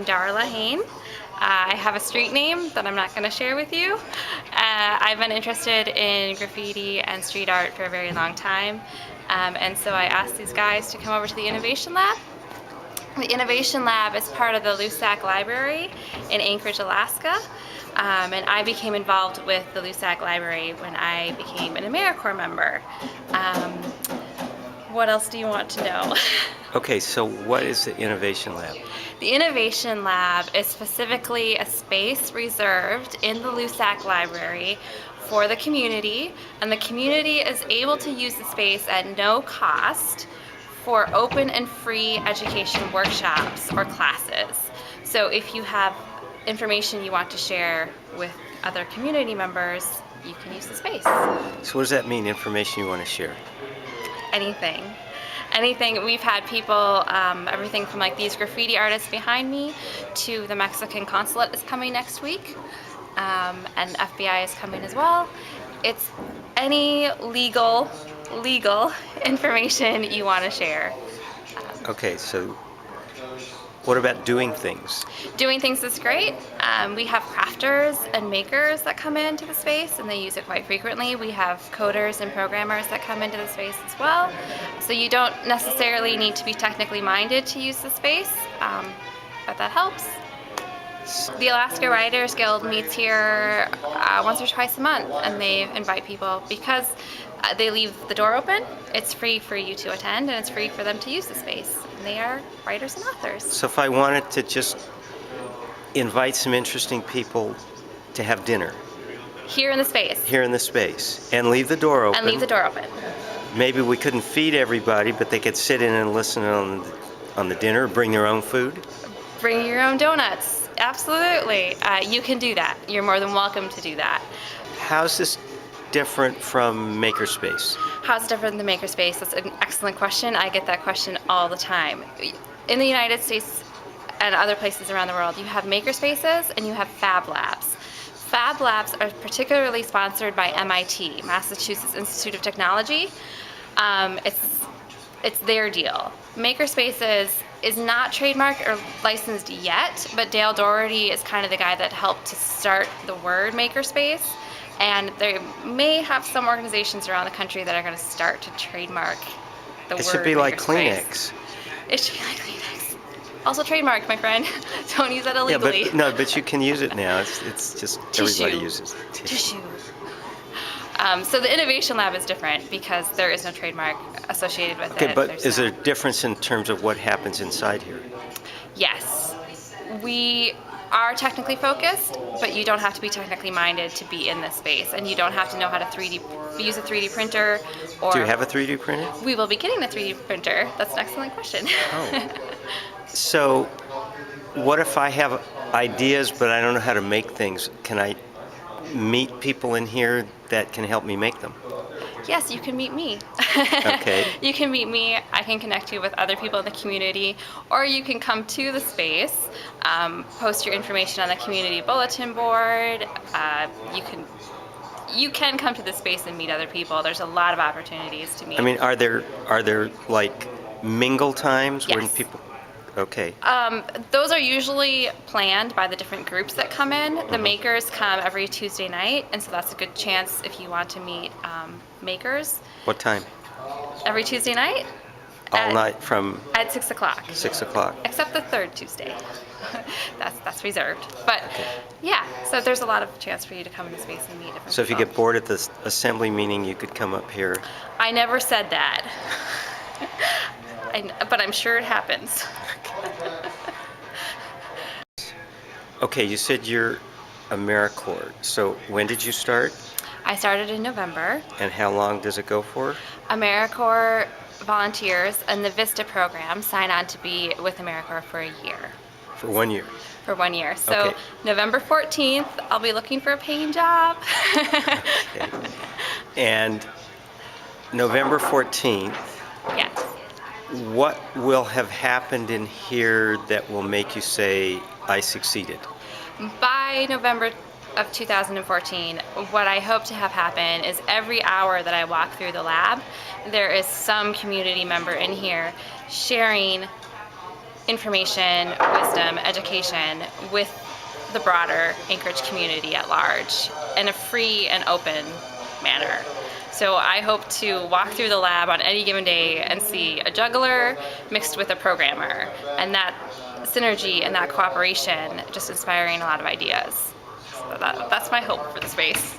Darla Hane. I have a street name that I'm not going to share with you. I've been interested in graffiti and street art for a very long time, and so I asked these guys to come over to the Innovation Lab. The Innovation Lab is part of the Lusac Library in Anchorage, Alaska, and I became involved with the Lusac Library when I became an AmeriCorps member. What else do you want to know? Okay, so what is the Innovation Lab? The Innovation Lab is specifically a space reserved in the Lusac Library for the community, and the community is able to use the space at no cost for open and free education workshops or classes. So if you have information you want to share with other community members, you can use the space. So what does that mean, information you want to share? Anything. Anything. We've had people, everything from like these graffiti artists behind me to the Mexican consulate is coming next week, and FBI is coming as well. It's any legal information you want to share. Okay, so what about doing things? Doing things is great. We have crafters and makers that come into the space, and they use it quite frequently. We have coders and programmers that come into the space as well. So you don't necessarily need to be technically minded to use the space, but that helps. The Alaska Writers Guild meets here once or twice a month, and they invite people because they leave the door open. It's free for you to attend, and it's free for them to use the space. And they are writers and authors. So if I wanted to just invite some interesting people to have dinner Here in the space. here in the space and leave the door open. And leave the door open. Maybe we couldn't feed everybody, but they could sit in and listen on the dinner, bring their own food. Bring your own donuts. Absolutely. You can do that. You're more than welcome to do that. How's this different from Makerspace? How's it different than Makerspace? That's an excellent question. I get that question all the time. In the United States and other places around the world, you have Makerspaces and you have Fab Labs. Fab Labs are particularly sponsored by MIT, Massachusetts Institute of Technology. It's their deal. Makerspaces is not trademarked or licensed yet, but Dale Doherty is kind of the guy that helped to start the word Makerspace. And they may have some organizations around the country that are going to start to trademark the word. It should be like Makerspace. Kleenex. It should be like Kleenex. Also trademarked, my friend. Don't use that illegally. Yeah, but you can use it now. It's just Tissue. everybody uses it. Tissue. So the Innovation Lab is different because there is no trademark associated with it. Okay, but There's is there a not. difference in terms of what happens inside here? Yes. We are technically focused, but you don't have to be technically minded to be in this space, and you don't have to know how to use a 3D printer. Or Do you have a 3D printer? We will be getting a 3D printer. That's an excellent question. Oh. So, what if I have ideas but I don't know how to make things? Can I meet people in here that can help me make them? Yes, you can meet me. Okay. You can meet me. I can connect you with other people in the community, or you can come to the space, post your information on the community bulletin board. You can come to the space and meet other people. There's a lot of opportunities to meet. I mean, are there like mingle times when Yes. people? Okay. Those are usually planned by the different groups that come in. The makers come every Tuesday night, and so that's a good chance if you want to meet makers. What time? Every Tuesday night? All night from At 6 o'clock. 6 o'clock. Except the third Tuesday. that's reserved. But yeah, so there's a lot of chance for you to come into space and meet different So if you people. get bored at the assembly meeting, you could come up here. I never said that. But I'm sure it happens. Okay, you said you're AmeriCorps. So when did you start? I started in November. And how long does it go for? AmeriCorps volunteers and the VISTA program sign on to be with AmeriCorps for a year. For 1 year. For 1 year. So Okay. November 14th, I'll be looking for a paying job. Okay. And November 14th, Yes. what will have happened in here that will make you say, I succeeded? By November of 2014, what I hope to have happen is every hour that I walk through the lab, there is some community member in here sharing information, wisdom, education with the broader Anchorage community at large in a free and open manner. So I hope to walk through the lab on any given day and see a juggler mixed with a programmer, and that synergy and that cooperation just inspiring a lot of ideas. So that's my hope for the space.